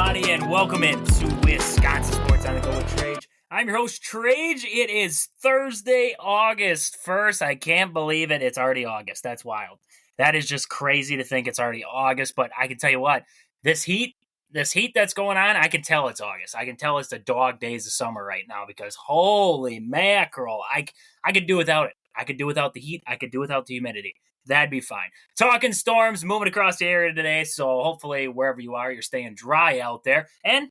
everybody, and welcome in to Wisconsin Sports on the Go with Trage. I'm your host, Trage. It is Thursday, August 1st. I can't believe it. It's already August. That's wild. That is just crazy to think it's already August, but I can tell you what, this heat that's going on, I can tell it's August. I can tell it's the dog days of summer right now because holy mackerel, I could do without it. I could do without the heat. I could do without the humidity. That'd be fine. Talking storms moving across the area today, so hopefully wherever you are, you're staying dry out there and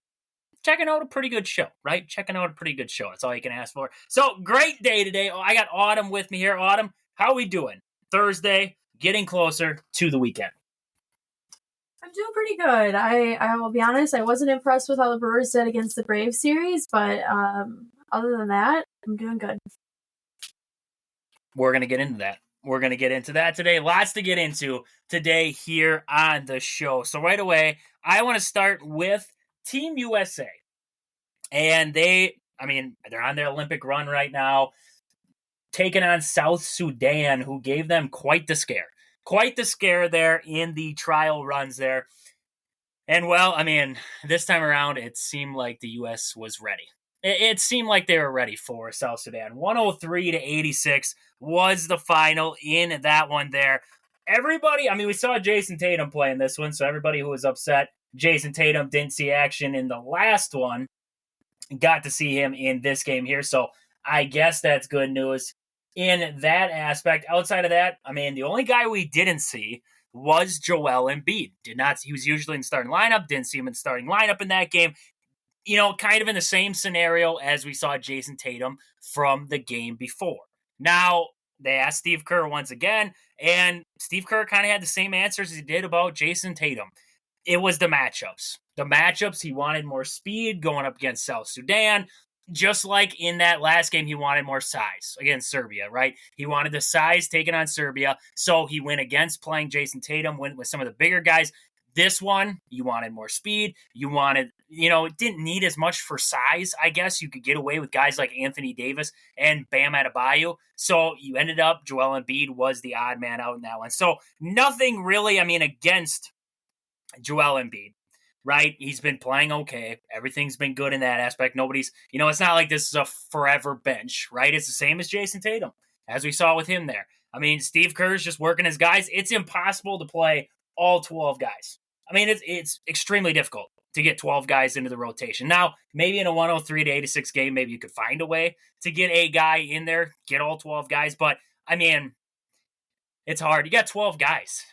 checking out a pretty good show, right? Checking out a pretty good show. That's all you can ask for. So great day today. I got Autumn with me here. Autumn, how are we doing? Thursday, getting closer to the weekend. I'm doing pretty good. I will be honest, I wasn't impressed with how the Brewers did against the Braves series, but other than that, I'm doing good. We're going to get into that. We're going to get into that today. Lots to get into today here on the show. So right away, I want to start with Team USA. And they're on their Olympic run right now, taking on South Sudan, who gave them quite the scare. Quite the scare there in the trial runs there. And well, this time around, it seemed like the U.S. was ready. It seemed like they were ready for South Sudan. 103-86 was the final in that one there. Everybody, we saw Jason Tatum play in this one, so everybody who was upset Jason Tatum didn't see action in the last one got to see him in this game here. So I guess that's good news in that aspect. Outside of that, the only guy we didn't see was Joel Embiid. He was usually in the starting lineup, didn't see him in the starting lineup in that game. Kind of in the same scenario as we saw Jason Tatum from the game before. Now, they asked Steve Kerr once again, and Steve Kerr kind of had the same answers he did about Jason Tatum. It was the matchups. The matchups, he wanted more speed going up against South Sudan. Just like in that last game, he wanted more size against Serbia, right? He wanted the size taken on Serbia, so he went against playing Jason Tatum, went with some of the bigger guys. This one, you wanted more speed. You wanted, it didn't need as much for size. I guess you could get away with guys like Anthony Davis and Bam Adebayo. So you ended up, Joel Embiid was the odd man out in that one. So nothing really, against Joel Embiid, right? He's been playing okay. Everything's been good in that aspect. Nobody's, it's not like this is a forever bench, right? It's the same as Jason Tatum, as we saw with him there. Steve Kerr's just working his guys. It's impossible to play all 12 guys. It's extremely difficult to get 12 guys into the rotation. Now, maybe in a 103-86 game, maybe you could find a way to get a guy in there, get all 12 guys. But, it's hard. You got 12 guys.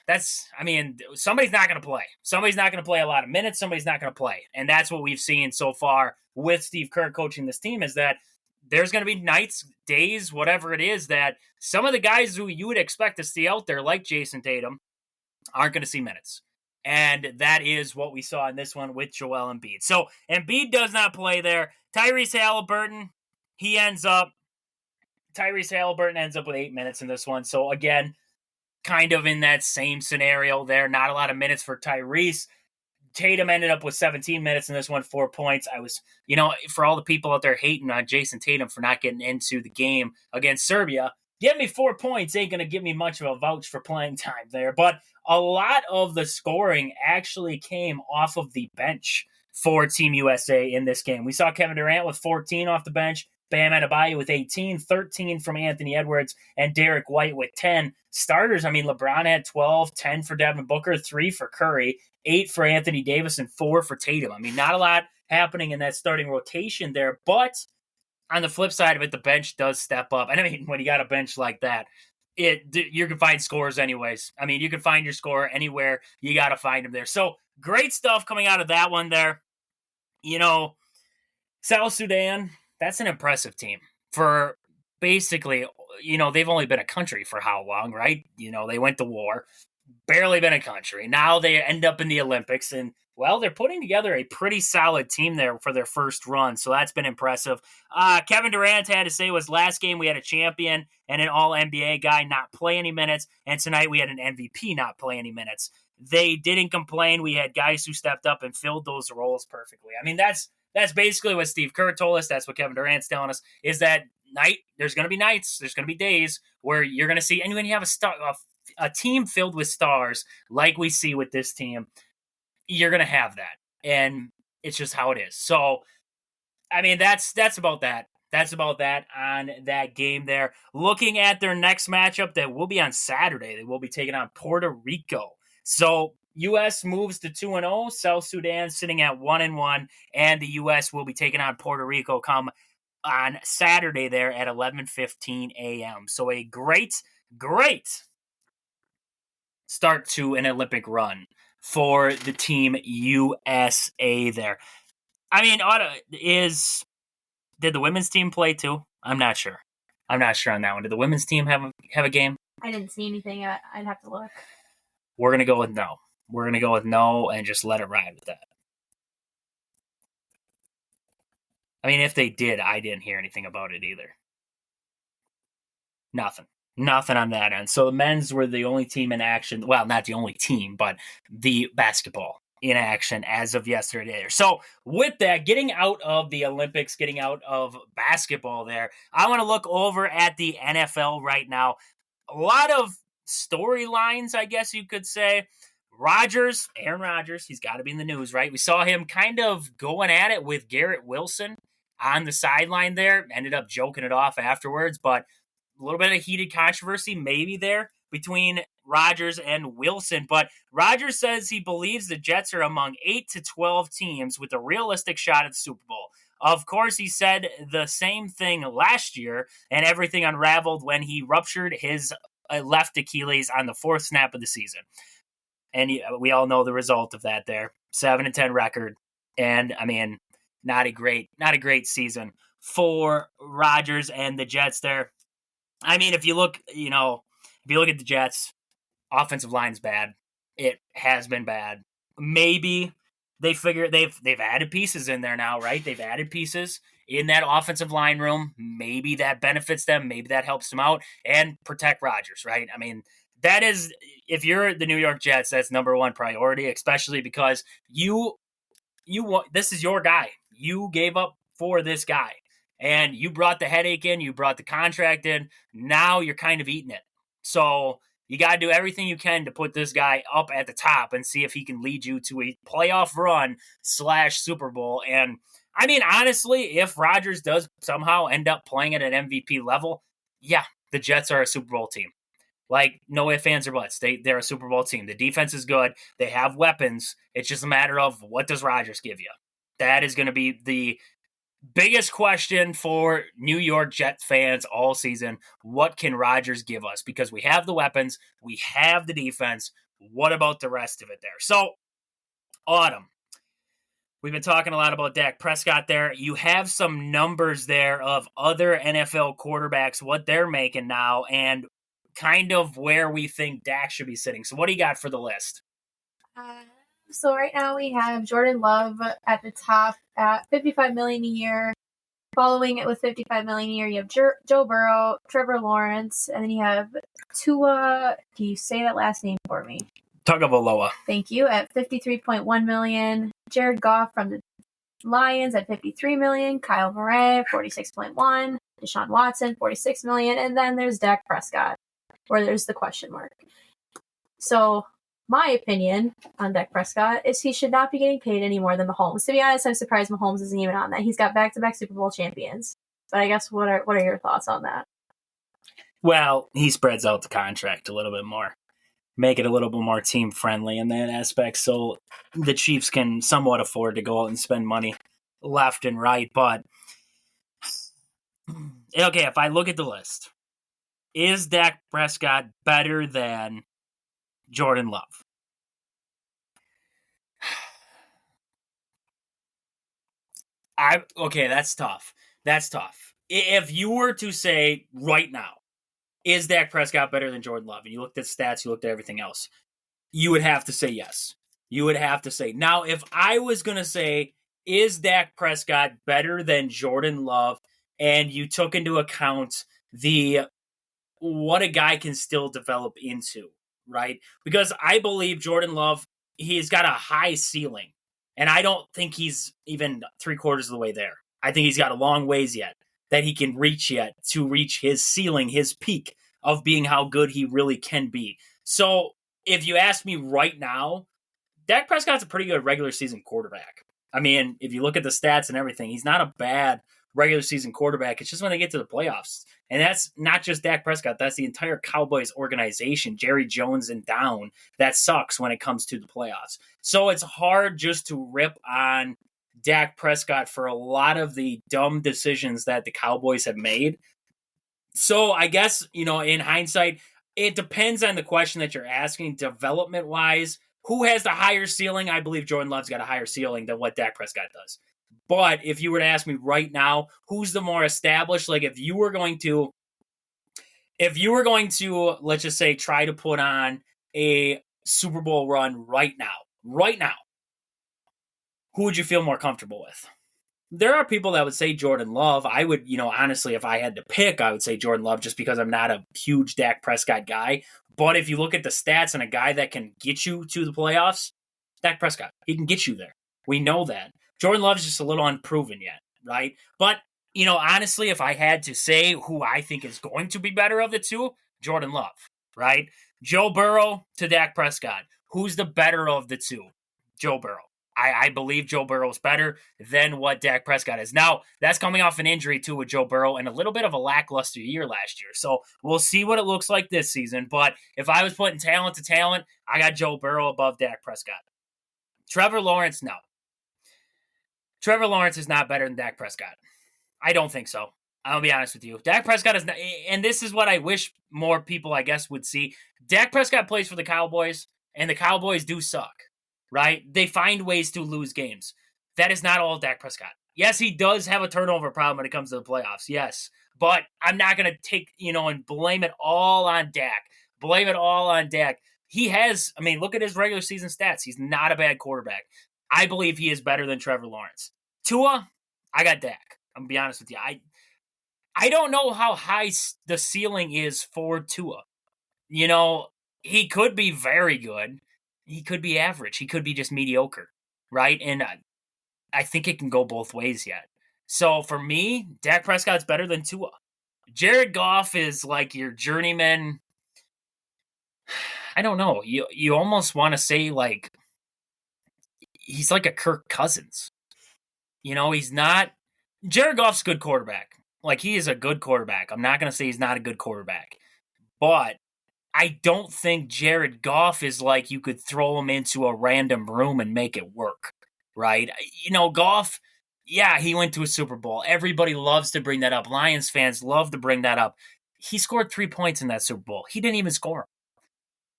Somebody's not going to play. Somebody's not going to play a lot of minutes. Somebody's not going to play. And that's what we've seen so far with Steve Kerr coaching this team is that there's going to be nights, days, whatever it is, that some of the guys who you would expect to see out there, like Jason Tatum, aren't going to see minutes. And that is what we saw in this one with Joel Embiid. So Embiid does not play there. Tyrese Halliburton ends up with 8 minutes in this one. So again, kind of in that same scenario there. Not a lot of minutes for Tyrese. Tatum ended up with 17 minutes in this one, 4 points. I was, for all the people out there hating on Jason Tatum for not getting into the game against Serbia, give me 4 points ain't going to give me much of a vouch for playing time there. But a lot of the scoring actually came off of the bench for Team USA in this game. We saw Kevin Durant with 14 off the bench, Bam Adebayo with 18, 13 from Anthony Edwards, and Derek White with 10. Starters, LeBron had 12, 10 for Devin Booker, 3 for Curry, 8 for Anthony Davis, and 4 for Tatum. Not a lot happening in that starting rotation there, but on the flip side of it, the bench does step up. And when you got a bench like that, you can find scores anyways. You can find your scorer anywhere. You got to find him there. So great stuff coming out of that one there. South Sudan, that's an impressive team for basically, they've only been a country for how long, right? They went to war, barely been a country. Now they end up in the Olympics and, well, they're putting together a pretty solid team there for their first run, so that's been impressive. Kevin Durant had to say was last game we had a champion and an all-NBA guy not play any minutes, and tonight we had an MVP not play any minutes. They didn't complain. We had guys who stepped up and filled those roles perfectly. That's basically what Steve Kerr told us. That's what Kevin Durant's telling us, is that there's going to be nights, there's going to be days where you're going to see, and when you have a team filled with stars like we see with this team, you're going to have that. And It's just how it is. So, I mean, that's about that. That's about that on that game there. Looking at their next matchup that will be on Saturday, they will be taking on Puerto Rico. So U.S. moves to 2-0. South Sudan sitting at 1-1, and the U.S. will be taking on Puerto Rico come on Saturday there at 11:15 a.m. So a great start to an Olympic run for the team USA there. I mean, did the women's team play too? I'm not sure. I'm not sure on that one. Did the women's team have a game? I didn't see anything. I'd have to look. We're going to go with no. We're going to go with no and just let it ride with that. I mean, if they did, I didn't hear anything about it either. Nothing on that end. So the men's were the only team in action. Well, not the only team, but the basketball in action as of yesterday. So with that, getting out of the Olympics, getting out of basketball there, I want to look over at the NFL right now. A lot of storylines, I guess you could say. Aaron Rodgers, he's got to be in the news, right? We saw him kind of going at it with Garrett Wilson on the sideline there. Ended up joking it off afterwards, but a little bit of heated controversy maybe there between Rodgers and Wilson. But Rodgers says he believes the Jets are among 8 to 12 teams with a realistic shot at the Super Bowl. Of course, he said the same thing last year, and everything unraveled when he ruptured his left Achilles on the fourth snap of the season. And we all know the result of that there. 7-10 record. And, I mean, not a great season for Rodgers and the Jets there. I mean, if you look at the Jets, offensive line's bad. It has been bad. Maybe they figure they've added pieces in there now, right? They've added pieces in that offensive line room. Maybe that benefits them. Maybe that helps them out and protect Rodgers, right? I mean, that is, if you're the New York Jets, that's number one priority, especially because this is your guy. You gave up for this guy. And you brought the headache in, you brought the contract in, now you're kind of eating it. So you got to do everything you can to put this guy up at the top and see if he can lead you to a playoff run / Super Bowl. And I mean, honestly, if Rodgers does somehow end up playing at an MVP level, yeah, the Jets are a Super Bowl team. Like, no ifs, ands, or buts. They're a Super Bowl team. The defense is good. They have weapons. It's just a matter of what does Rodgers give you? That is going to be the biggest question for New York Jets fans all season. What can Rodgers give us? Because we have the weapons, we have the defense. What about the rest of it there? So, Autumn. We've been talking a lot about Dak Prescott there. You have some numbers there of other NFL quarterbacks, what they're making now, and kind of where we think Dak should be sitting. So what do you got for the list? So right now we have Jordan Love at the top at $55 million a year. Following it with $55 million a year, you have Joe Burrow, Trevor Lawrence, and then you have Tua. Can you say that last name for me? Tagovailoa. Thank you. At $53.1 million. Jared Goff from the Lions at $53 million. Kyle Murray, $46.1. Deshaun Watson, $46 million, and then there's Dak Prescott, where there's the question mark. So my opinion on Dak Prescott is he should not be getting paid any more than Mahomes. To be honest, I'm surprised Mahomes isn't even on that. He's got back-to-back Super Bowl champions. But I guess what are your thoughts on that? Well, he spreads out the contract a little bit more. Make it a little bit more team-friendly in that aspect so the Chiefs can somewhat afford to go out and spend money left and right. But, okay, if I look at the list, is Dak Prescott better than Jordan Love? Okay, that's tough. If you were to say right now, is Dak Prescott better than Jordan Love? And you looked at stats, you looked at everything else. You would have to say yes. You would have to say. Now, if I was going to say, is Dak Prescott better than Jordan Love? And you took into account what a guy can still develop into, right? Because I believe Jordan Love, he's got a high ceiling. And I don't think he's even 3/4 of the way there. I think he's got a long ways yet that he can reach yet to reach his ceiling, his peak of being how good he really can be. So if you ask me right now, Dak Prescott's a pretty good regular season quarterback. I mean, if you look at the stats and everything, he's not a bad regular season quarterback. It's just when they get to the playoffs. And that's not just Dak Prescott. That's the entire Cowboys organization, Jerry Jones and down, that sucks when it comes to the playoffs. So it's hard just to rip on Dak Prescott for a lot of the dumb decisions that the Cowboys have made. So I guess, in hindsight, it depends on the question that you're asking. Development-wise, who has the higher ceiling? I believe Jordan Love's got a higher ceiling than what Dak Prescott does. But if you were to ask me right now, who's the more established? Like if you were going to, let's just say, try to put on a Super Bowl run right now, who would you feel more comfortable with? There are people that would say Jordan Love. I would, honestly, if I had to pick, I would say Jordan Love just because I'm not a huge Dak Prescott guy. But if you look at the stats and a guy that can get you to the playoffs, Dak Prescott, he can get you there. We know that. Jordan Love's just a little unproven yet, right? But, honestly, if I had to say who I think is going to be better of the two, Jordan Love, right? Joe Burrow to Dak Prescott. Who's the better of the two? Joe Burrow. I believe Joe Burrow's better than what Dak Prescott is. Now, that's coming off an injury, too, with Joe Burrow and a little bit of a lackluster year last year. So we'll see what it looks like this season. But if I was putting talent to talent, I got Joe Burrow above Dak Prescott. Trevor Lawrence, no. Trevor Lawrence is not better than Dak Prescott. I don't think so. I'll be honest with you. Dak Prescott is not, and this is what I wish more people, I guess, would see. Dak Prescott plays for the Cowboys, and the Cowboys do suck. Right? They find ways to lose games. That is not all Dak Prescott. Yes, he does have a turnover problem when it comes to the playoffs. Yes. But I'm not going to take, and blame it all on Dak. Blame it all on Dak. He has, look at his regular season stats. He's not a bad quarterback. I believe he is better than Trevor Lawrence. Tua, I got Dak. I'm going to be honest with you. I don't know how high the ceiling is for Tua. He could be very good. He could be average. He could be just mediocre, right? And I think it can go both ways yet. So for me, Dak Prescott's better than Tua. Jared Goff is like your journeyman. I don't know. You almost want to say like he's like a Kirk Cousins. He's not. Jared Goff's a good quarterback. Like he is a good quarterback. I'm not going to say he's not a good quarterback, but I don't think Jared Goff is like you could throw him into a random room and make it work, right? Goff, yeah, he went to a Super Bowl. Everybody loves to bring that up. Lions fans love to bring that up. He scored 3 points in that Super Bowl. He didn't even score.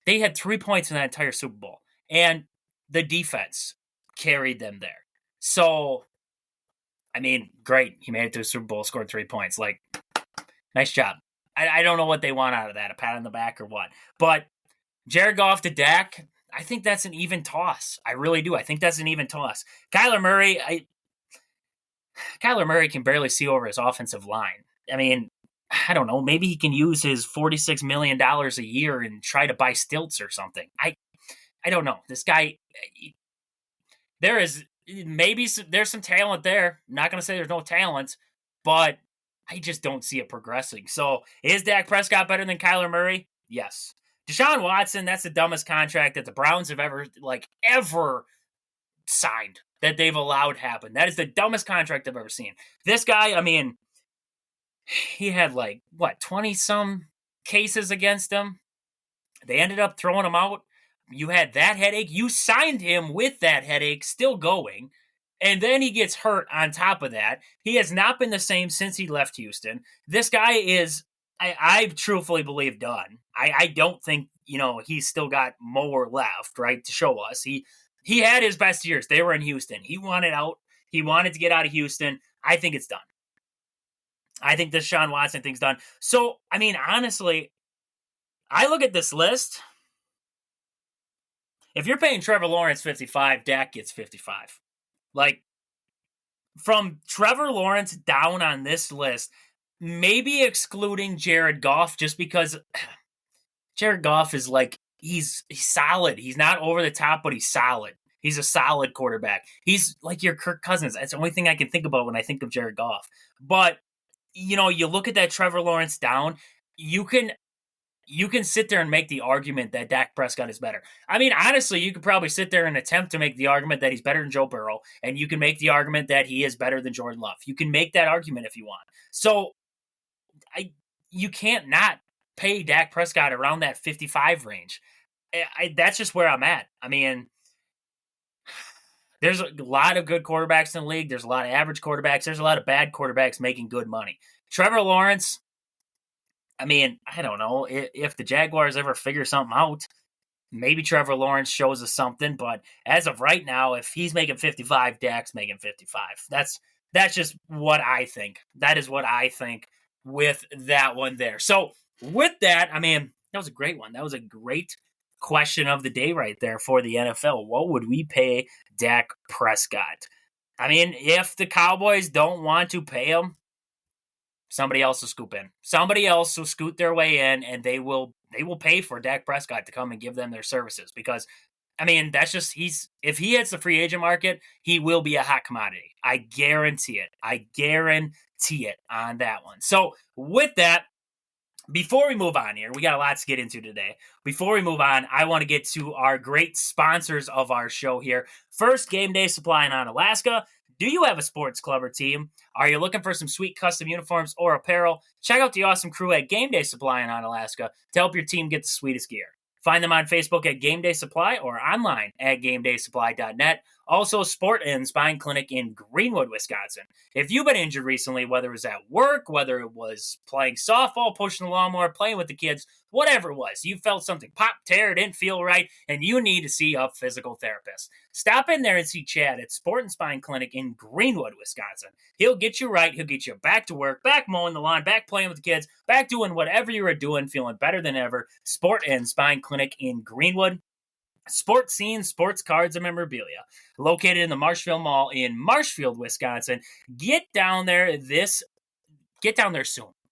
They had 3 points in that entire Super Bowl. And the defense carried them there. So, great. He made it to a Super Bowl, scored 3 points. Like, nice job. I don't know what they want out of that, a pat on the back or what. But Jared Goff to Dak, I think that's an even toss. I really do. I think that's an even toss. Kyler Murray can barely see over his offensive line. I don't know. Maybe he can use his $46 million a year and try to buy stilts or something. I don't know. This guy, there's some talent there. I'm not going to say there's no talent, but I just don't see it progressing. So is Dak Prescott better than Kyler Murray? Yes. Deshaun Watson, that's the dumbest contract that the Browns have ever signed, that they've allowed happen. That is the dumbest contract I've ever seen. This guy, he had 20-some cases against him. They ended up throwing him out. You had that headache. You signed him with that headache still going. And then he gets hurt on top of that. He has not been the same since he left Houston. This guy is, I truthfully believe, done. I don't think, he's still got more left, right, to show us. He had his best years. They were in Houston. He wanted out. He wanted to get out of Houston. I think it's done. I think the Deshaun Watson thing's done. So, honestly, I look at this list. If you're paying Trevor Lawrence 55, Dak gets 55. From Trevor Lawrence down on this list, maybe excluding Jared Goff, just because Jared Goff is he's solid. He's not over the top, but he's solid. He's a solid quarterback. He's like your Kirk Cousins. That's the only thing I can think about when I think of Jared Goff. But, you look at that Trevor Lawrence down, you can you can sit there and make the argument that Dak Prescott is better. I mean, honestly, you could probably sit there and attempt to make the argument that he's better than Joe Burrow, and you can make the argument that he is better than Jordan Love. You can make that argument if you want. So you can't not pay Dak Prescott around that 55 range. That's just where I'm at. I mean, there's a lot of good quarterbacks in the league. There's a lot of average quarterbacks. There's a lot of bad quarterbacks making good money. Trevor Lawrence, I mean, I don't know. If the Jaguars ever figure something out, maybe Trevor Lawrence shows us something. But as of right now, if he's making 55, Dak's making 55. That's just what I think. That is what I think with that one there. So with that, I mean, that was a great one. That was a great question of the day right there for the NFL. What would we pay Dak Prescott? I mean, if the Cowboys don't want to pay him, somebody else will scoop in. Somebody else will scoot their way in, and they will pay for Dak Prescott to come and give them their services. Because, I mean, that's just if he hits the free agent market, he will be a hot commodity. I guarantee it. I guarantee it on that one. So with that, before we move on here, we got a lot to get into today. Before we move on, I want to get to our great sponsors of our show here. First, Game Day Supply in Alaska. Do you have a sports club or team? Are you looking for some sweet custom uniforms or apparel? Check out the awesome crew at Game Day Supply in Alaska to help your team get the sweetest gear. Find them on Facebook at Game Day Supply or online at GameDaySupply.net. Also, Sport and Spine Clinic in Greenwood, Wisconsin. If you've been injured recently, whether it was at work, whether it was playing softball, pushing the lawnmower, playing with the kids, whatever it was, you felt something pop, tear, didn't feel right, and you need to see a physical therapist. Stop in there and see Chad at Sport and Spine Clinic in Greenwood, Wisconsin. He'll get you right. He'll get you back to work, back mowing the lawn, back playing with the kids, back doing whatever you were doing, feeling better than ever. Sport and Spine Clinic in Greenwood. Sports scenes, sports cards, and memorabilia. Located in the Marshfield Mall in Marshfield, Wisconsin. Get down there soon.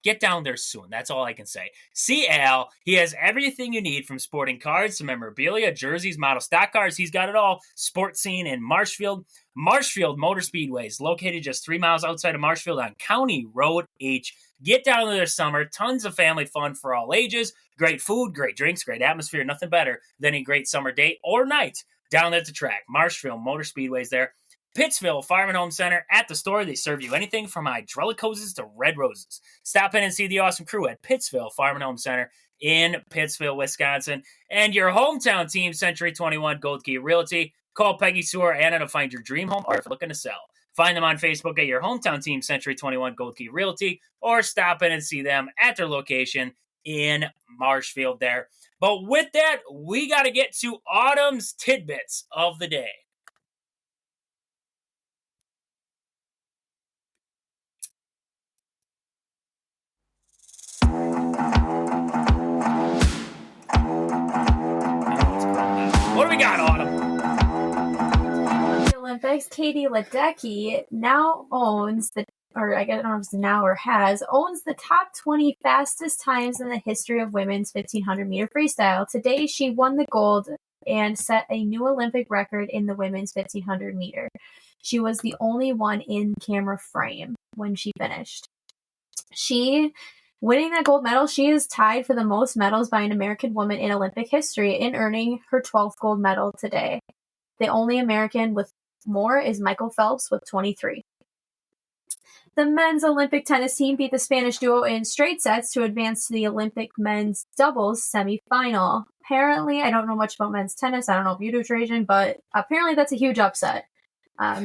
Get down there soon. That's all I can say. See Al. He has everything you need from sporting cards to memorabilia, jerseys, model stock cars. He's got it all. Sports scene in Marshfield. Marshfield Motor Speedway is located just 3 miles outside of Marshfield on County Road H. Get down there this summer. Tons of family fun for all ages. Great food, great drinks, great atmosphere. Nothing better than a great summer day or night down at the track. Marshfield Motor Speedway's there. Pittsville Farm and Home Center. At the store, they serve you anything from hydraulic hoses to red roses. Stop in and see the awesome crew at Pittsville Farm and Home Center in Pittsville, Wisconsin. And your hometown team, Century 21 Gold Key Realty. Call Peggy, Sue, or Anna to find your dream home or if you're looking to sell. Find them on Facebook at your hometown team, Century 21 Gold Key Realty, or stop in and see them at their location in Marshfield there. But with that, we got to get to Autumn's tidbits of the day. What do we got, Autumn? The Olympics, Katie Ledecky now owns I don't know if it's now or owns the top 20 fastest times in the history of women's 1500 meter freestyle. Today, she won the gold and set a new Olympic record in the women's 1500 meter. She was the only one in camera frame when she finished. Winning that gold medal, she is tied for the most medals by an American woman in Olympic history in earning her 12th gold medal today. The only American with more is Michael Phelps with 23. The men's Olympic tennis team beat the Spanish duo in straight sets to advance to the Olympic men's doubles semifinal. Apparently, I don't know much about men's tennis. I don't know if you do, Trajan, but apparently that's a huge upset.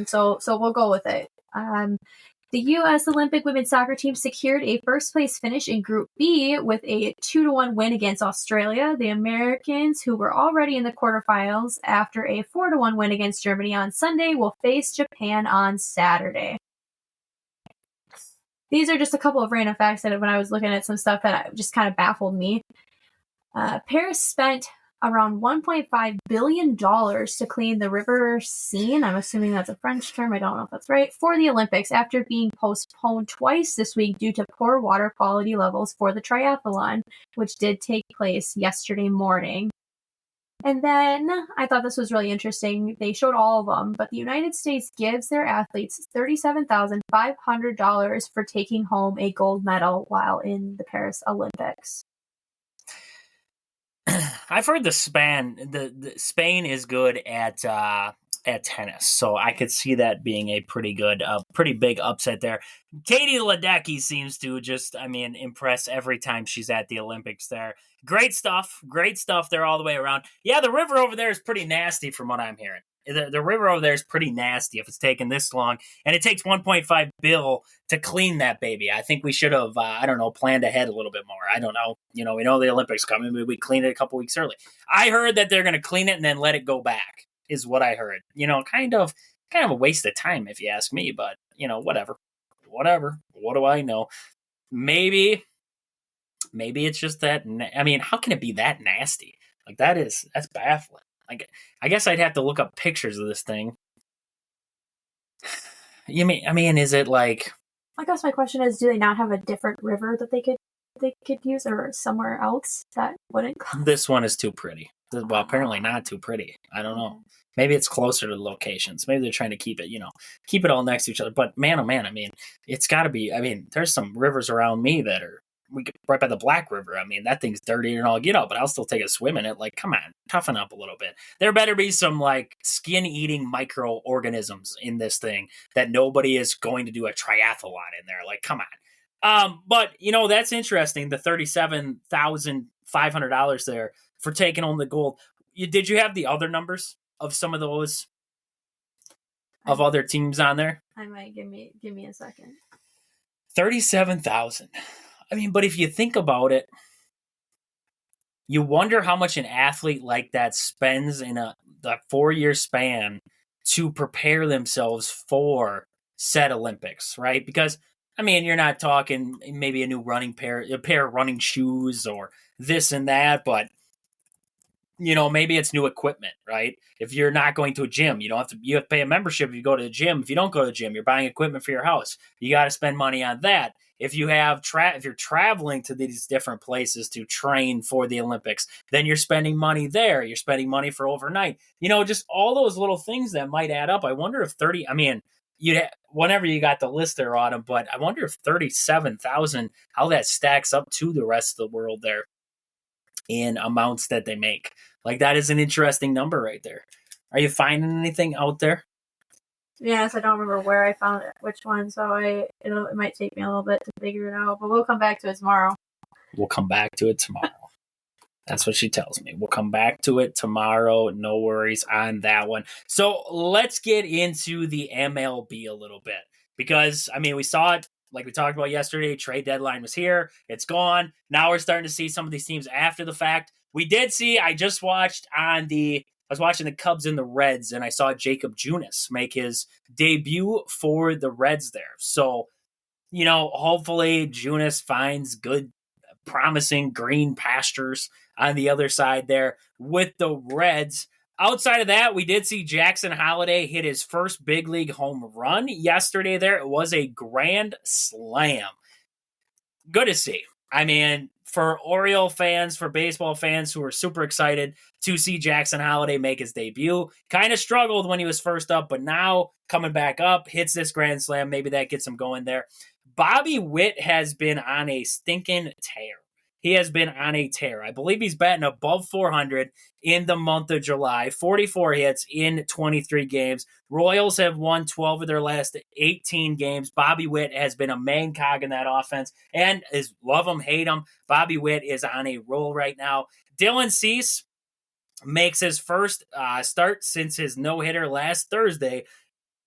So we'll go with it. The U.S. Olympic women's soccer team secured a first-place finish in Group B with a 2-1 win against Australia. The Americans, who were already in the quarterfinals after a 4-1 win against Germany on Sunday, will face Japan on Saturday. These are just a couple of random facts that when I was looking at some stuff that just kind of baffled me. Paris spent around $1.5 billion to clean the river Seine. I'm assuming that's a French term. I don't know if that's right. For the Olympics after being postponed twice this week due to poor water quality levels for the triathlon, which did take place yesterday morning. And then I thought this was really interesting. They showed all of them, but the United States gives their athletes $37,500 for taking home a gold medal while in the Paris Olympics. I've heard the Spain is good at tennis, so I could see that being a pretty big upset there. Katie Ledecky seems to just, impress every time she's at the Olympics there. Great stuff there all the way around. Yeah, the river over there is pretty nasty from what I'm hearing. The river over there is pretty nasty if it's taken this long, and it takes 1.5 bill to clean that baby. I think we should have, planned ahead a little bit more. I don't know. We know the Olympics coming. Maybe we clean it a couple weeks early. I heard that they're going to clean it and then let it go back, is what I heard. Kind of a waste of time if you ask me, but whatever. What do I know? Maybe it's just that. How can it be that nasty? Like that's baffling. Like, I guess I'd have to look up pictures of this thing. Is it like? I guess my question is, do they not have a different river that they could use, or somewhere else that wouldn't? This one is too pretty. Well, apparently not too pretty. I don't know. Maybe it's closer to the locations. Maybe they're trying to keep it all next to each other. But man, oh man, it's got to be. There's some rivers around me that are right by the Black River. That thing's dirty and all but I'll still take a swim in it. Like, come on, toughen up a little bit. There better be some like skin-eating microorganisms in this thing that nobody is going to do a triathlon in there. Like, come on. But that's interesting. The $37,500 there for taking on the gold. Did you have the other numbers of some of those of other teams on there? I might. Give me a second. 37,000. But if you think about it, you wonder how much an athlete like that spends in a 4-year span to prepare themselves for said Olympics, right? Because you're not talking maybe a pair of running shoes or this and that, but maybe it's new equipment, right? If you're not going to a gym, you have to pay a membership if you go to the gym. If you don't go to the gym, you're buying equipment for your house. You got to spend money on that. If you have if you're traveling to these different places to train for the Olympics, then you're spending money there. You're spending money for overnight. Just all those little things that might add up. I wonder if whenever you got the list there on them, but I wonder if 37,000, how that stacks up to the rest of the world there in amounts that they make. Like, that is an interesting number right there. Are you finding anything out there? Yes, I don't remember where I found it, which one, so it might take me a little bit to figure it out, but we'll come back to it tomorrow. We'll come back to it tomorrow. That's what she tells me. We'll come back to it tomorrow. No worries on that one. So let's get into the MLB a little bit, because, we saw it. Like we talked about yesterday, trade deadline was here. It's gone. Now we're starting to see some of these teams after the fact. We did see, I was watching the Cubs and the Reds, and I saw Jacob Junis make his debut for the Reds there. So, hopefully Junis finds good, promising green pastures on the other side there with the Reds. Outside of that, we did see Jackson Holliday hit his first big league home run yesterday there. It was a grand slam. Good to see. For Oriole fans, for baseball fans who are super excited to see Jackson Holliday make his debut. Kind of struggled when he was first up, but now coming back up, hits this grand slam. Maybe that gets him going there. Bobby Witt has been on a stinking tear. He has been on a tear. I believe he's batting above 400 in the month of July. 44 hits in 23 games. Royals have won 12 of their last 18 games. Bobby Witt has been a main cog in that offense. And love him, hate him, Bobby Witt is on a roll right now. Dylan Cease makes his first start since his no-hitter last Thursday,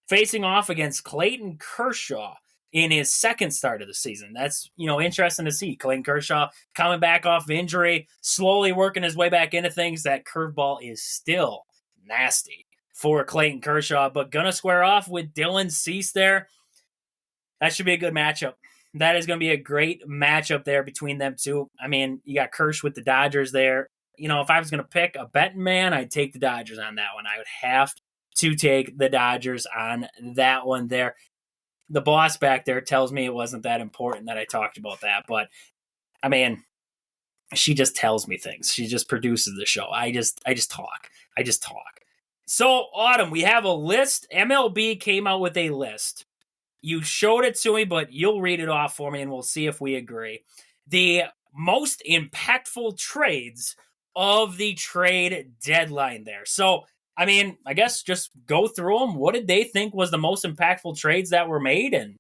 facing off against Clayton Kershaw in his second start of the season. That's, interesting to see. Clayton Kershaw coming back off of injury, slowly working his way back into things. That curveball is still nasty for Clayton Kershaw, but gonna square off with Dylan Cease there. That should be a good matchup. That is going to be a great matchup there between them two. You got Kersh with the Dodgers there. If I was going to pick a betting man, I'd take the Dodgers on that one. I would have to take the Dodgers on that one there. The boss back there tells me it wasn't that important that I talked about that, but she just tells me things. She just produces the show. I just talk. So, Autumn, we have a list. MLB came out with a list. You showed it to me, but you'll read it off for me, and we'll see if we agree. The most impactful trades of the trade deadline there. So, I mean, I guess just go through them. What did they think was the most impactful trades that were made? And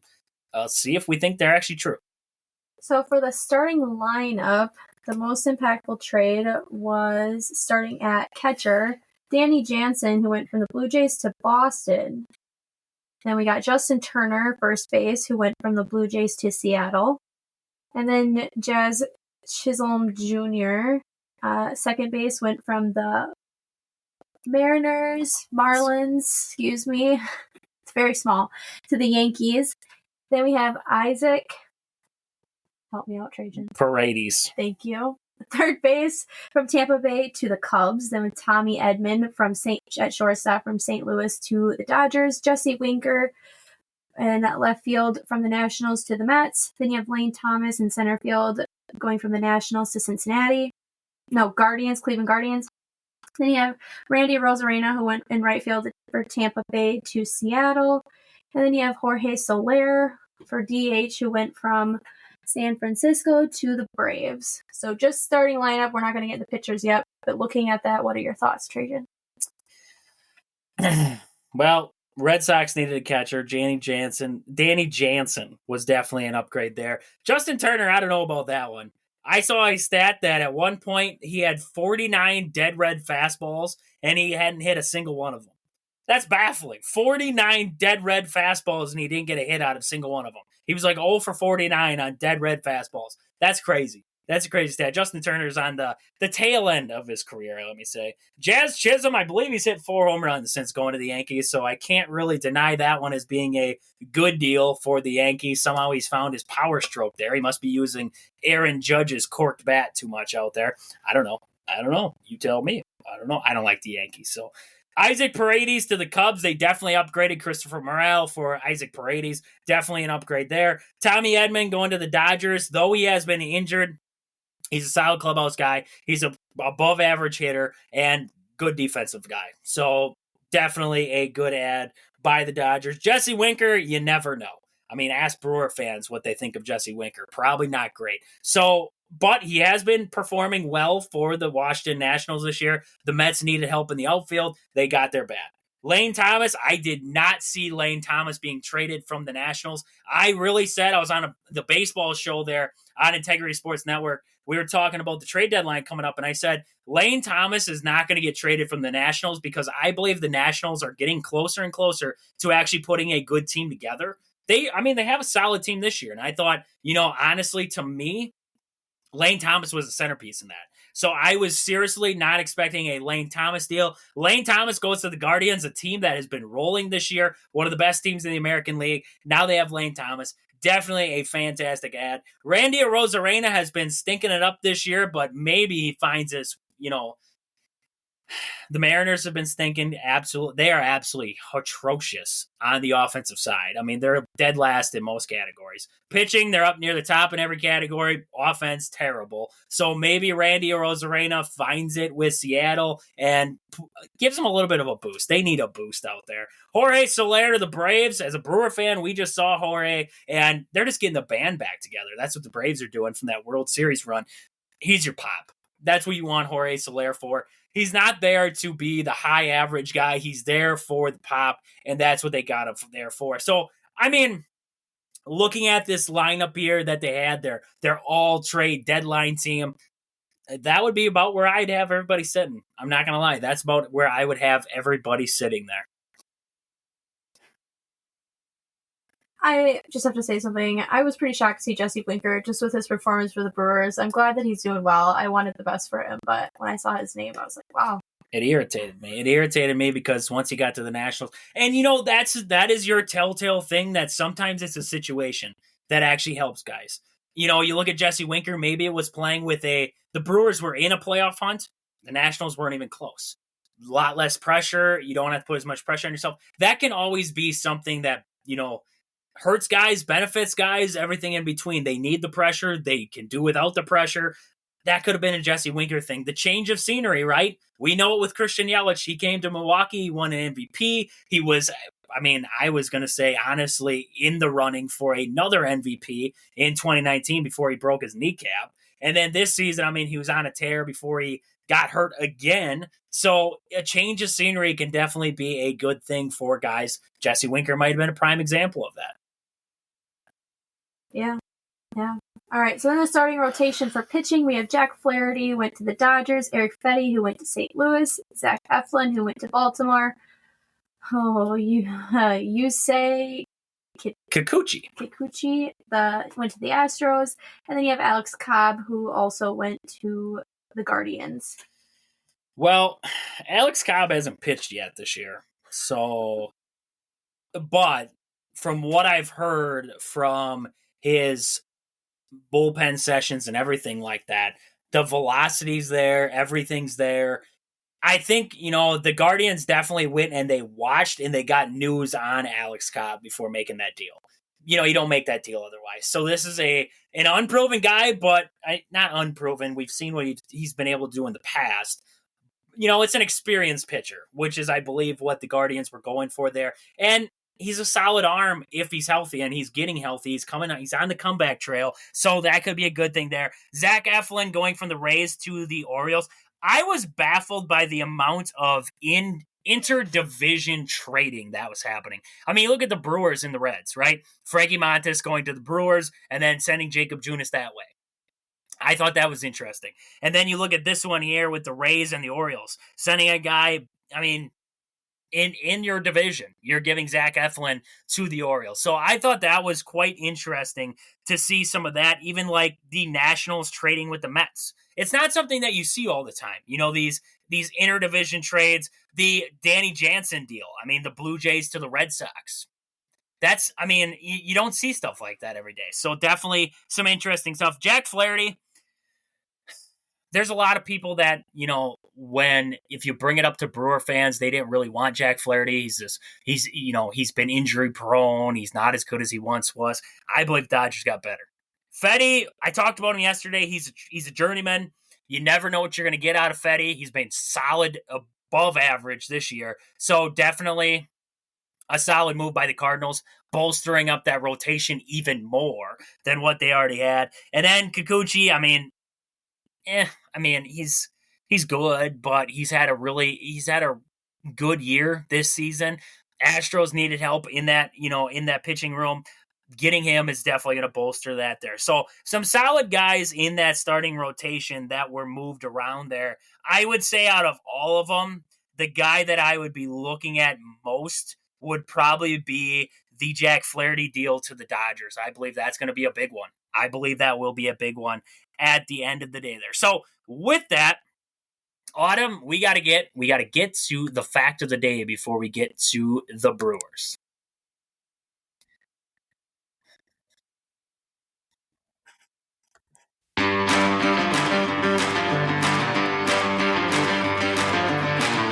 see if we think they're actually true. So for the starting lineup, the most impactful trade was starting at catcher, Danny Jansen, who went from the Blue Jays to Boston. Then we got Justin Turner, first base, who went from the Blue Jays to Seattle. And then Jazz Chisholm Jr., second base, went from the Marlins, it's very small, to the Yankees. Then we have Isaac, help me out, Trajan. Paredes. Thank you. Third base from Tampa Bay to the Cubs. Then with Tommy Edman at shortstop from St. Louis to the Dodgers. Jesse Winker in left field from the Nationals to the Mets. Then you have Lane Thomas in center field going from the Nationals to Cleveland Guardians. Then you have Randy Arozarena, who went in right field for Tampa Bay to Seattle. And then you have Jorge Soler for DH, who went from San Francisco to the Braves. So just starting lineup. We're not going to get the pitchers yet, but looking at that, what are your thoughts, Trajan? Well, Red Sox needed a catcher. Danny Jansen was definitely an upgrade there. Justin Turner, I don't know about that one. I saw a stat that at one point he had 49 dead red fastballs and he hadn't hit a single one of them. That's baffling. 49 dead red fastballs and he didn't get a hit out of a single one of them. He was like 0 for 49 on dead red fastballs. That's crazy. That's a crazy stat. Justin Turner's on the tail end of his career, let me say. Jazz Chisholm, I believe he's hit 4 home runs since going to the Yankees, so I can't really deny that one as being a good deal for the Yankees. Somehow he's found his power stroke there. He must be using Aaron Judge's corked bat too much out there. I don't know. You tell me. I don't know. I don't like the Yankees, so... Isaac Paredes to the Cubs. They definitely upgraded Christopher Morel for Isaac Paredes. Definitely an upgrade there. Tommy Edman going to the Dodgers. Though he has been injured, he's a solid clubhouse guy. He's a above average hitter and good defensive guy. So definitely a good add by the Dodgers. Jesse Winker, you never know. I mean, ask Brewer fans what they think of Jesse Winker. Probably not great. But he has been performing well for the Washington Nationals this year. The Mets needed help in the outfield. They got their bat. Lane Thomas, I did not see Lane Thomas being traded from the Nationals. I really said, I was on the baseball show there on Integrity Sports Network. We were talking about the trade deadline coming up, and I said, Lane Thomas is not going to get traded from the Nationals because I believe the Nationals are getting closer and closer to actually putting a good team together. They have a solid team this year, and I thought, honestly, to me, Lane Thomas was a centerpiece in that. So I was seriously not expecting a Lane Thomas deal. Lane Thomas goes to the Guardians, a team that has been rolling this year, one of the best teams in the American League. Now they have Lane Thomas. Definitely a fantastic ad. Randy Arozarena has been stinking it up this year, but maybe he finds his, the Mariners have been stinking. They are absolutely atrocious on the offensive side. I mean, they're dead last in most categories. Pitching, they're up near the top in every category. Offense, terrible. So maybe Randy Arozarena finds it with Seattle and gives them a little bit of a boost. They need a boost out there. Jorge Soler to the Braves. As a Brewer fan, we just saw Jorge, and they're just getting the band back together. That's what the Braves are doing from that World Series run. He's your pop. That's what you want Jorge Soler for. He's not there to be the high average guy. He's there for the pop, and that's what they got him there for. So, I mean, looking at this lineup here that they had, their all-trade deadline team, that would be about where I'd have everybody sitting. I'm not going to lie. That's about where I would have everybody sitting there. I just have to say something. I was pretty shocked to see Jesse Winker just with his performance for the Brewers. I'm glad that he's doing well. I wanted the best for him, but when I saw his name, I was like, wow. It irritated me. It irritated me because once he got to the Nationals, and that is your telltale thing that sometimes it's a situation that actually helps guys. You look at Jesse Winker, maybe it was playing with the Brewers were in a playoff hunt. The Nationals weren't even close. A lot less pressure. You don't have to put as much pressure on yourself. That can always be something that, hurts guys, benefits guys, everything in between. They need the pressure. They can do without the pressure. That could have been a Jesse Winker thing. The change of scenery, right? We know it with Christian Yelich. He came to Milwaukee. He won an MVP. He was, I was going to say, honestly, in the running for another MVP in 2019 before he broke his kneecap. And then this season, he was on a tear before he got hurt again. So a change of scenery can definitely be a good thing for guys. Jesse Winker might have been a prime example of that. Yeah. All right, so then the starting rotation for pitching, we have Jack Flaherty, who went to the Dodgers, Eric Fetty, who went to St. Louis, Zach Eflin, who went to Baltimore. Oh, you say Kikuchi went to the Astros, and then you have Alex Cobb, who also went to the Guardians. Well, Alex Cobb hasn't pitched yet this year, but from what I've heard from his bullpen sessions and everything like that, the velocity's there, everything's there. I think, the Guardians definitely went and they watched and they got news on Alex Cobb before making that deal. You don't make that deal otherwise. So this is an unproven guy, but not unproven. We've seen what he's been able to do in the past. It's an experienced pitcher, which is, I believe, what the Guardians were going for there. And he's a solid arm if he's healthy, and he's getting healthy. He's on the comeback trail, so that could be a good thing there. Zach Eflin going from the Rays to the Orioles. I was baffled by the amount of interdivision trading that was happening. I mean, look at the Brewers and the Reds, right? Frankie Montas going to the Brewers and then sending Jacob Junis that way. I thought that was interesting. And then you look at this one here with the Rays and the Orioles, sending a guy, I mean, in your division, you're giving Zach Eflin to the Orioles. So I thought that was quite interesting to see some of that, even like the Nationals trading with the Mets. It's not something that you see all the time. These interdivision trades, the Danny Jansen deal. I mean, the Blue Jays to the Red Sox. You don't see stuff like that every day. So definitely some interesting stuff. Jack Flaherty, there's a lot of people that, if you bring it up to Brewer fans, they didn't really want Jack Flaherty. He's been injury prone. He's not as good as he once was. I believe Dodgers got better. Fetty, I talked about him yesterday. He's a journeyman. You never know what you're going to get out of Fetty. He's been solid, above average this year. So definitely a solid move by the Cardinals, bolstering up that rotation even more than what they already had. And then Kikuchi, he's good, but he's had a good year this season. Astros needed help in that pitching room. Getting him is definitely going to bolster that there. So some solid guys in that starting rotation that were moved around there. I would say out of all of them, the guy that I would be looking at most would probably be the Jack Flaherty deal to the Dodgers. I believe that's going to be a big one. I believe that will be a big one at the end of the day there. So with that, Autumn, we got to get to the fact of the day before we get to the Brewers.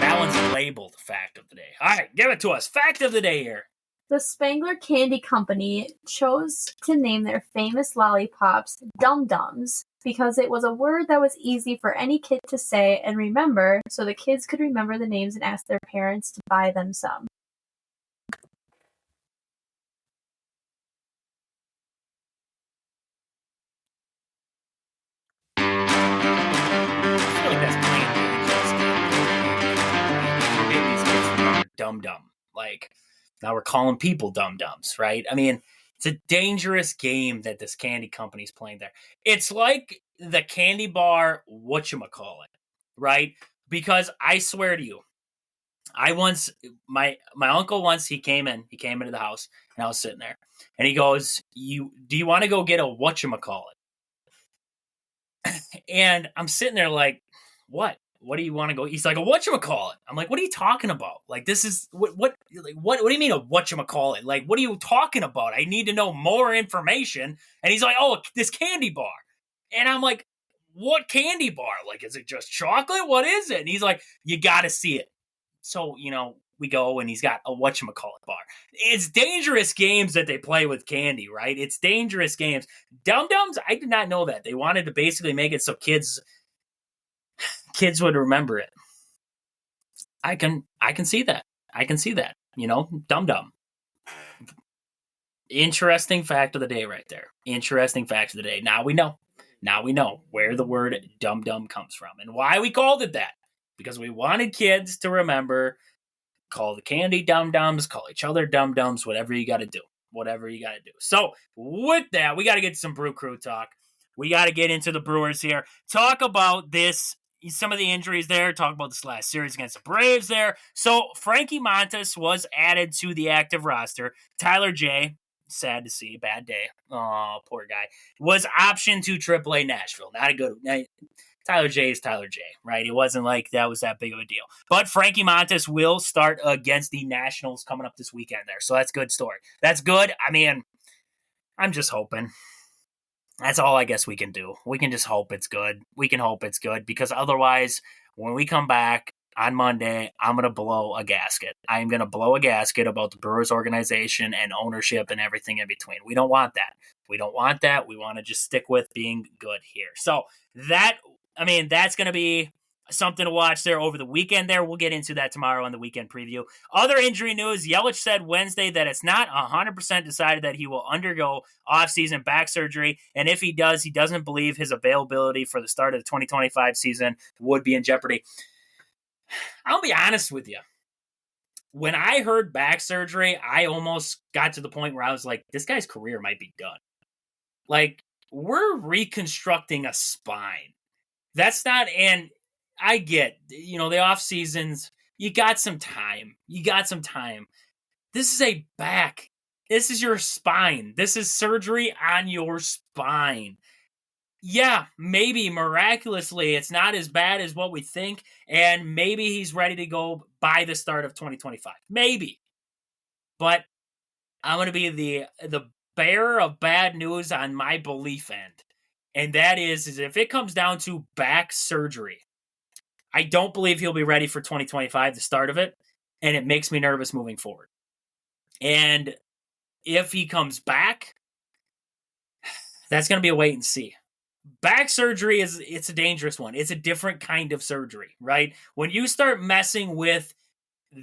That one's labeled fact of the day. All right, give it to us. Fact of the day here. The Spangler Candy Company chose to name their famous lollipops Dum Dums because it was a word that was easy for any kid to say and remember, so the kids could remember the names and ask their parents to buy them some. I feel like that's plain English. These kids remember dum-dum. Like, now we're calling people dum-dums, right? I mean, it's a dangerous game that this candy company's playing there. It's like the candy bar whatchamacallit, right? Because I swear to you, my uncle once, he came into the house and I was sitting there and he goes, do you want to go get a whatchamacallit? And I'm sitting there like, what? What do you want to go? He's like, a whatchamacallit. I'm like, what are you talking about? Like, this is what do you mean a whatchamacallit? Like, what are you talking about? I need to know more information. And he's like, oh, this candy bar. And I'm like, what candy bar? Like, is it just chocolate? What is it? And he's like, you got to see it. So, we go and he's got a whatchamacallit bar. It's dangerous games that they play with candy, right? It's dangerous games. Dum-Dums, I did not know that. They wanted to basically make it so kids would remember it. I can see that. I can see that. Dum-Dum. Interesting fact of the day right there. Interesting fact of the day. Now we know. Now we know where the word dum-dum comes from and why we called it that. Because we wanted kids to remember, call the candy dum-dums, call each other dum-dums, whatever you got to do. Whatever you got to do. So with that, we got to get some Brew Crew talk. We got to get into the Brewers here. Talk about this, some of the injuries there. Talk about this last series against the Braves there. So Frankie Montas was added to the active roster. Tyler J, sad to see, bad day. Oh, poor guy. Was optioned to AAA Nashville. Not a good. Tyler J is Tyler J, right? It wasn't like that was that big of a deal. But Frankie Montas will start against the Nationals coming up this weekend there. So that's a good story. That's good. I mean, I'm just hoping. That's all I guess we can do. We can just hope it's good. We can hope it's good because otherwise, when we come back on Monday, I'm going to blow a gasket. I'm going to blow a gasket about the Brewers organization and ownership and everything in between. We don't want that. We don't want that. We want to just stick with being good here. So that's going to be something to watch there over the weekend there. We'll get into that tomorrow on the weekend preview. Other injury news, Yelich said Wednesday that it's not 100% decided that he will undergo offseason back surgery, and if he does, he doesn't believe his availability for the start of the 2025 season would be in jeopardy. I'll be honest with you. When I heard back surgery, I almost got to the point where I was like, this guy's career might be done. Like, we're reconstructing a spine. That's not, and I get, the off seasons, you got some time. This is a back. This is your spine. This is surgery on your spine. Yeah, maybe miraculously it's not as bad as what we think, and maybe he's ready to go by the start of 2025. Maybe. But I'm going to be the bearer of bad news on my belief end. And that is if it comes down to back surgery, I don't believe he'll be ready for 2025, the start of it, and it makes me nervous moving forward. And if he comes back, that's going to be a wait and see. Back surgery it's a dangerous one. It's a different kind of surgery, right? When you start messing with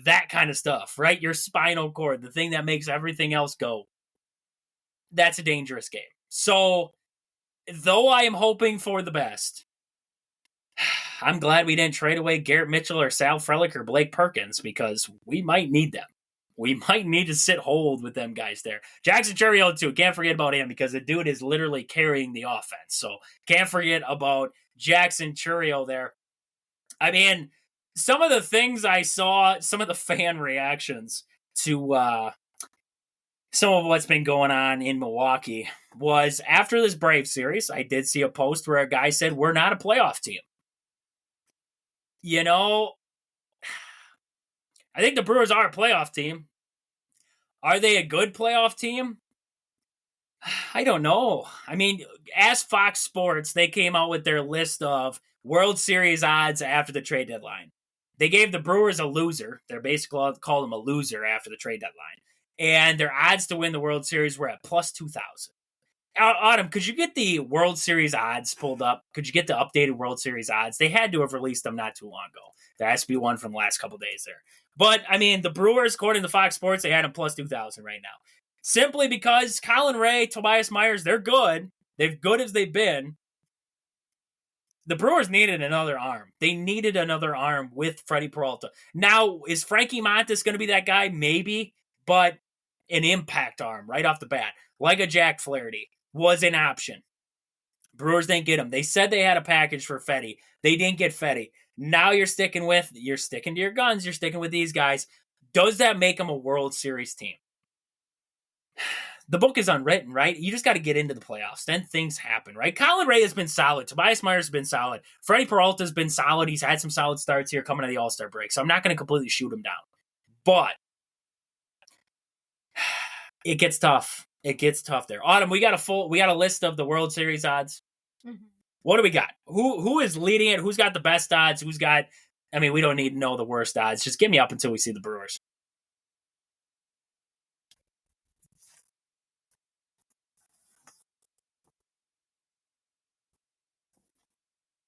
that kind of stuff, right? Your spinal cord, the thing that makes everything else go, that's a dangerous game. So, though I am hoping for the best, I'm glad we didn't trade away Garrett Mitchell or Sal Frelick or Blake Perkins because we might need them. We might need to sit hold with them guys there. Jackson Chourio, too. Can't forget about him because the dude is literally carrying the offense. So can't forget about Jackson Chourio there. I mean, some of the things I saw, some of the fan reactions to some of what's been going on in Milwaukee was after this Braves series, I did see a post where a guy said, we're not a playoff team. I think the Brewers are a playoff team. Are they a good playoff team? I don't know. I mean, as Fox Sports, they came out with their list of World Series odds after the trade deadline. They gave the Brewers a loser. They're basically called them a loser after the trade deadline. And their odds to win the World Series were at plus 2,000. Autumn, could you get the World Series odds pulled up? Could you get the updated World Series odds? They had to have released them not too long ago. There has to be one from the last couple days there. But, I mean, the Brewers, according to Fox Sports, they had them plus 2,000 right now. Simply because Colin Ray, Tobias Myers, they're good. They're good as they've been. The Brewers needed another arm. They needed another arm with Freddie Peralta. Now, is Frankie Montas going to be that guy? Maybe. But an impact arm right off the bat, like a Jack Flaherty, was an option. Brewers didn't get him. They said they had a package for Fetty. They didn't get Fetty. Now you're sticking to your guns. You're sticking with these guys. Does that make them a World Series team? The book is unwritten, right? You just got to get into the playoffs. Then things happen, right? Colin Ray has been solid. Tobias Myers has been solid. Freddie Peralta has been solid. He's had some solid starts here coming to the All-Star break. So I'm not going to completely shoot him down. But it gets tough. It gets tough there. Autumn, we got a list of the World Series odds. Mm-hmm. What do we got? Who is leading it? Who's got the best odds? We don't need to know the worst odds. Just get me up until we see the Brewers.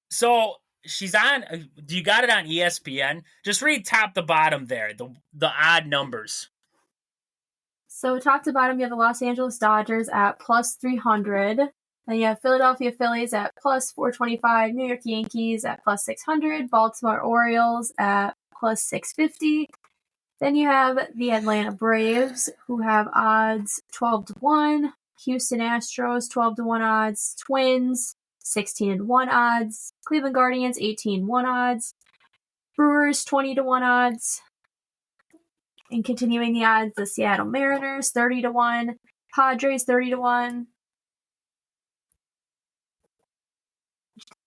So she's on. Do you got it on ESPN? Just read top to bottom there. The odd numbers. So top to bottom, you have the Los Angeles Dodgers at plus 300. Then you have Philadelphia Phillies at plus 425, New York Yankees at plus 600, Baltimore Orioles at plus 650. Then you have the Atlanta Braves, who have odds 12-1, Houston Astros 12-1 odds, Twins 16-1 odds, Cleveland Guardians 18-1 odds, Brewers 20-1 odds. And continuing the odds, the Seattle Mariners 30-1, Padres 30-1.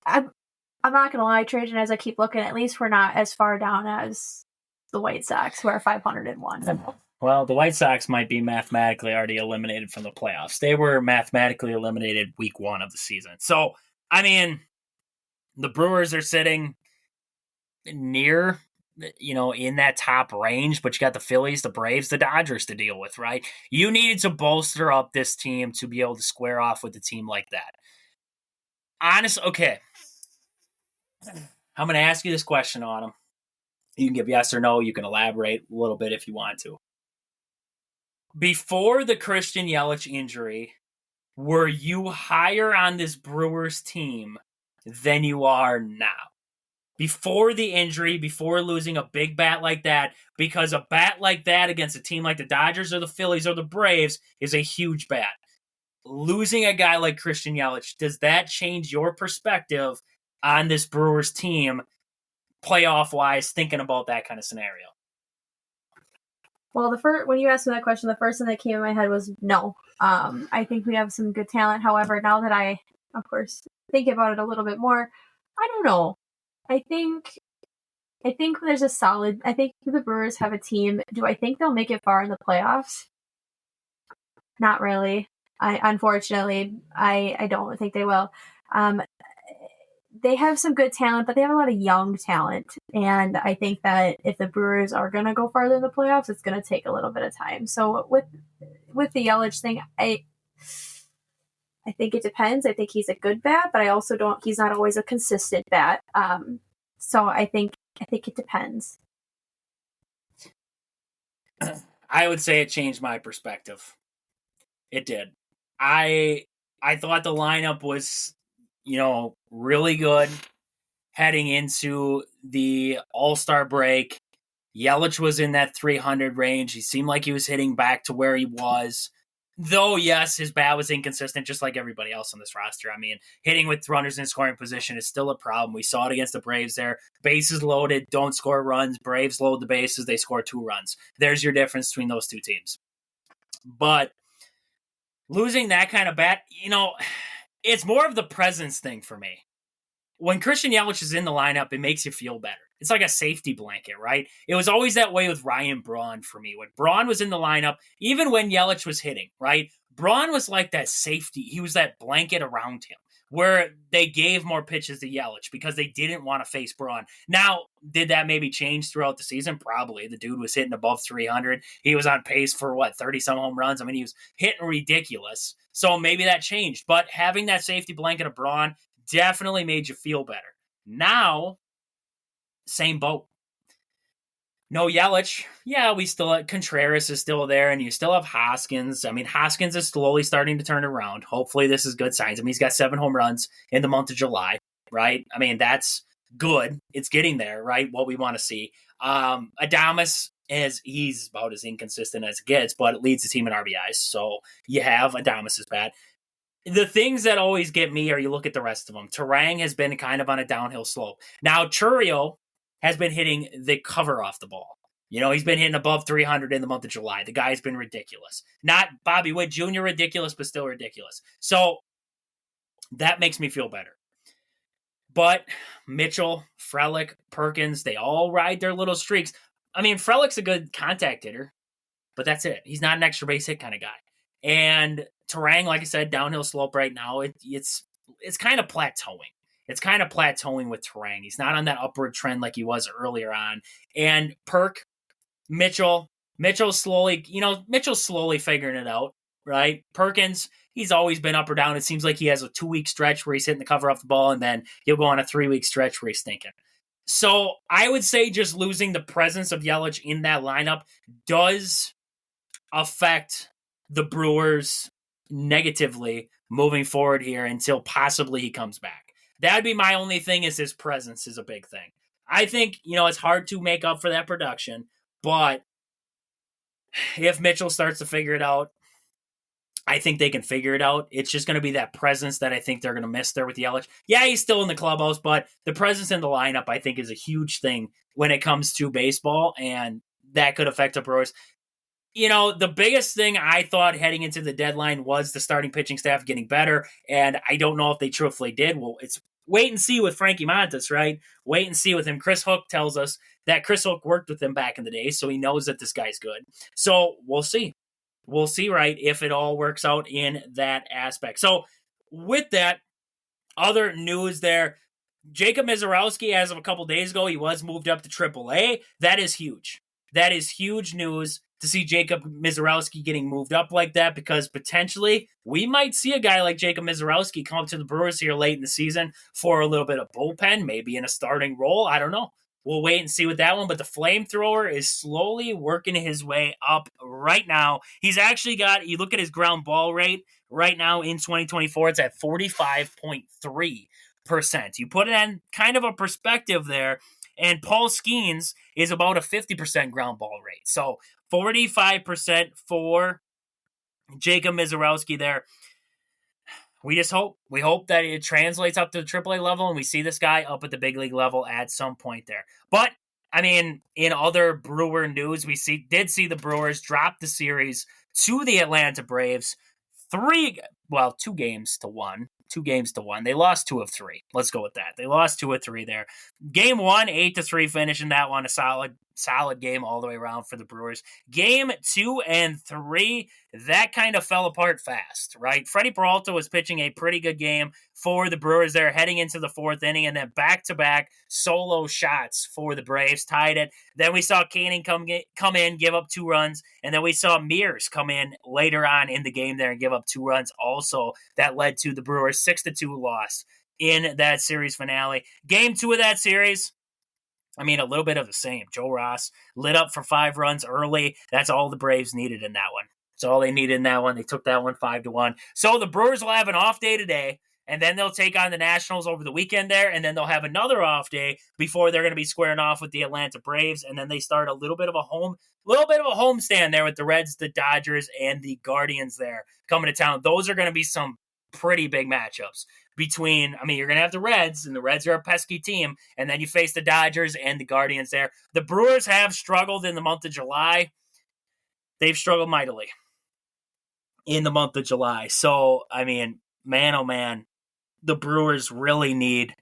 I'm not gonna lie, Trajan, as I keep looking, at least we're not as far down as the White Sox, who are 501. Well, the White Sox might be mathematically already eliminated from the playoffs. They were mathematically eliminated week 1 of the season. So, I mean, the Brewers are sitting near, in that top range, but you got the Phillies, the Braves, the Dodgers to deal with, right? You needed to bolster up this team to be able to square off with a team like that. Okay. I'm going to ask you this question on them. You can give yes or no. You can elaborate a little bit if you want to. Before the Christian Yelich injury, were you higher on this Brewers team than you are now? Before the injury, before losing a big bat like that, because a bat like that against a team like the Dodgers or the Phillies or the Braves is a huge bat. Losing a guy like Christian Yelich, does that change your perspective on this Brewers team, playoff-wise, thinking about that kind of scenario? Well, when you asked me that question, the first thing that came in my head was no. I think we have some good talent. However, now that I, of course, think about it a little bit more, I don't know. I think there's a solid. I think the Brewers have a team. Do I think they'll make it far in the playoffs? Not really. Unfortunately, I don't think they will. They have some good talent, but they have a lot of young talent. And I think that if the Brewers are going to go farther in the playoffs, it's going to take a little bit of time. So with the Yelich thing, I think it depends. I think he's a good bat, but I also he's not always a consistent bat. So I think it depends. I would say it changed my perspective. It did. I thought the lineup was, really good heading into the All-Star break. Yelich was in that 300 range. He seemed like he was hitting back to where he was. Though, yes, his bat was inconsistent, just like everybody else on this roster. I mean, hitting with runners in scoring position is still a problem. We saw it against the Braves there. Bases loaded, don't score runs. Braves load the bases, they score 2 runs. There's your difference between those two teams. But losing that kind of bat, it's more of the presence thing for me. When Christian Yelich is in the lineup, it makes you feel better. It's like a safety blanket, right? It was always that way with Ryan Braun for me. When Braun was in the lineup, even when Yelich was hitting, right? Braun was like that safety. He was that blanket around him where they gave more pitches to Yelich because they didn't want to face Braun. Now, did that maybe change throughout the season? Probably. The dude was hitting above 300. He was on pace for, 30-some home runs? I mean, he was hitting ridiculous. So maybe that changed. But having that safety blanket of Braun definitely made you feel better. Now, same boat. No Yelich. Yeah, we still Contreras is still there, and you still have Hoskins. I mean, Hoskins is slowly starting to turn around. Hopefully, this is good signs. I mean, he's got 7 home runs in the month of July, right? I mean, that's good. It's getting there, right? What we want to see. Adames he's about as inconsistent as it gets, but it leads the team in RBIs. So you have Adames is bad. The things that always get me are you look at the rest of them. Turang has been kind of on a downhill slope. Now, Chourio has been hitting the cover off the ball. He's been hitting above 300 in the month of July. The guy's been ridiculous. Not Bobby Witt Jr. ridiculous, but still ridiculous. So that makes me feel better. But Mitchell, Frelick, Perkins, they all ride their little streaks. I mean, Frelick's a good contact hitter, but that's it. He's not an extra base hit kind of guy. And Turang, like I said, downhill slope right now. It's kind of plateauing. It's kind of plateauing with Turang. He's not on that upward trend like he was earlier on. And Mitchell's slowly figuring it out, right? Perkins, he's always been up or down. It seems like he has a 2-week stretch where he's hitting the cover off the ball, and then he'll go on a 3-week stretch where he's stinking. So I would say just losing the presence of Yelich in that lineup does affect the Brewers negatively moving forward here until possibly he comes back. That would be my only thing, is his presence is a big thing. I think, it's hard to make up for that production, but if Mitchell starts to figure it out, I think they can figure it out. It's just going to be that presence that I think they're going to miss there with Yelich. Yeah, he's still in the clubhouse, but the presence in the lineup, I think, is a huge thing when it comes to baseball, and that could affect the Brewers. The biggest thing I thought heading into the deadline was the starting pitching staff getting better, and I don't know if they truthfully did. Well, it's wait and see with Frankie Montas, right? Wait and see with him. Chris Hook tells us that Chris Hook worked with him back in the day, so he knows that this guy's good. So we'll see. We'll see, right, if it all works out in that aspect. So with that, other news there, Jacob Mizorowski, as of a couple days ago, he was moved up to AAA. That is huge. That is huge news to see Jacob Mizorowski getting moved up like that, because potentially we might see a guy like Jacob Mizorowski come up to the Brewers here late in the season for a little bit of bullpen, maybe in a starting role. I don't know. We'll wait and see with that one, but the flamethrower is slowly working his way up right now. He's actually got, you look at his ground ball rate right now in 2024, it's at 45.3%. You put it in kind of a perspective there, and Paul Skeens is about a 50% ground ball rate. So 45% for Jacob Mizorowski there. We hope that it translates up to the AAA level, and we see this guy up at the big league level at some point there. But, in other Brewer news, we did see the Brewers drop the series to the Atlanta Braves 2 games to 1. 2 games to 1. They lost 2 of 3. Let's go with that. They lost 2 of 3 there. Game 1, 8-3 finish in that one. A solid game all the way around for the Brewers. Game 2 and 3, that kind of fell apart fast, right? Freddie Peralta was pitching a pretty good game for the Brewers there heading into the 4th inning, and then back-to-back solo shots for the Braves tied it. Then we saw Canning come in, give up 2 runs, and then we saw Mears come in later on in the game there and give up 2 runs also. That led to the Brewers' 6-2 loss in that series finale. Game 2 of that series, a little bit of the same. Joe Ross lit up for 5 runs early. That's all the Braves needed in that one. That's all they needed in that one. They took that one 5-1. So the Brewers will have an off day today, and then they'll take on the Nationals over the weekend there, and then they'll have another off day before they're going to be squaring off with the Atlanta Braves, and then they start a little bit of a homestand there with the Reds, the Dodgers, and the Guardians there coming to town. Those are going to be some pretty big matchups between, you're going to have the Reds, and the Reds are a pesky team, and then you face the Dodgers and the Guardians there. The Brewers have struggled in the month of July. They've struggled mightily in the month of July. So, man, oh man, the Brewers really need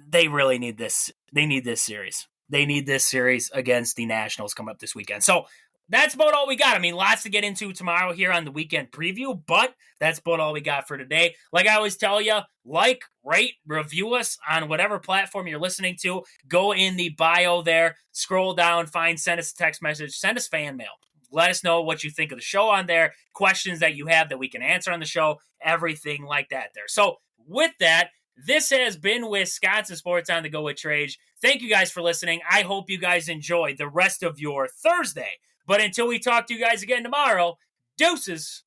this. They need this series. They need this series against the Nationals coming up this weekend. So, that's about all we got. Lots to get into tomorrow here on the weekend preview, but that's about all we got for today. Like I always tell you, like, rate, review us on whatever platform you're listening to. Go in the bio there, scroll down, send us a text message, send us fan mail. Let us know what you think of the show on there, questions that you have that we can answer on the show, everything like that there. So with that, this has been Wisconsin Sports on the Go with Trage. Thank you guys for listening. I hope you guys enjoy the rest of your Thursday. But until we talk to you guys again tomorrow, deuces.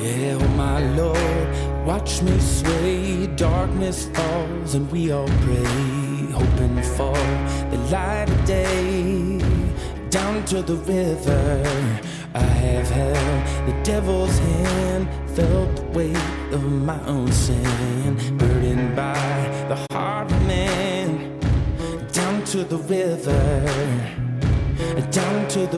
Yeah, oh my Lord, watch me sway. Darkness falls and we all pray, hoping for the light of day. Down to the river I have held the devil's hand, felt the weight of my own sin, burdened by the heart of man. Down to the river, down to the